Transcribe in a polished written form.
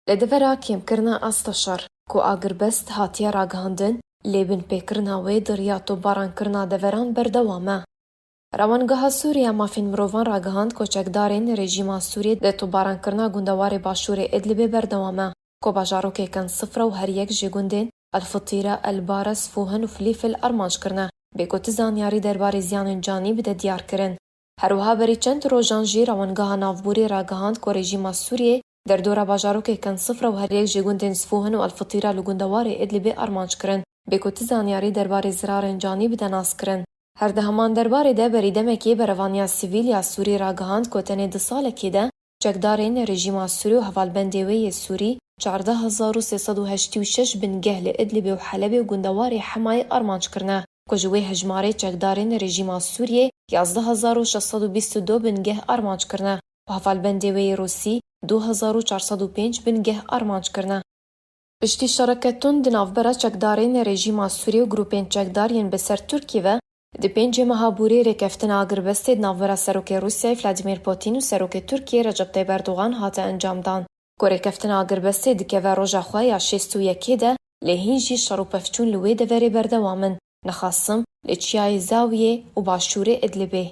Li devera kêmkirina asta şer ku agirbest hatiye ragihandin, lêbinpêkirina wê di riya topbarankirina deveran berdewam e. Rawangeha Sûriya mafên mirovan ragihand koçekdarên rejîma Sûriyê di topbarankirina gundewarê Başûrê Idlibê berdewam e, ku bajarokên Sifra û her yek ji gundên El-Fitîra, El-Bara, Sfûhan û Filîfil armanc kirine, bê ku ti zanyarî derbarê ziyanên canî bide diyar kirin. Herwiha berî çend rojan jî rawangeha navbûrê ragihand ku rejîma Sûriyê derdora bajarokên Sifra û her yek ji gundên Sfûhan û El-Fitîra li gundewarê Idlibê armanc kirin, bê ku ti zanyarî derbarê zirarên canî bide nas kirin. Her di heman derbarê de berîdemekê berevaniya sivîl ya Sûrî ragihand ku tenê di salekê de çekdarên rejîma Sûrî û hevalbendê wê yê Sûrî 14,386 bingeh li Idlibê û Helebê û gundewarê Hemayê armanc kirine, ku ji wê hejmarê çekdarên rejîma Sûriyê 11,622 bingeh armanc kirine û hevalbendê wê yê Rûsî 2,405 bingeh armanc kirine. Piştî şereketin di navbera çekdarên rejîma Sûrî û grûpên çekdar yên bi ser Tirkiyê ve di pêncê meha Bûrê rêkeftina agirbestê di navbera Serokê Rûsyayê Vladimir Putin û Serokê Tirkiyê Recep Tayyip Erdogan hate encamdan. Ku rêkeftina agirbestê dikeve roja xwe ya 61 de, lê hîn jî şer û pevçûn li wê deverê berdewam in, nixasim li Çiyayê Zawiyê û Başûrê Idlibê.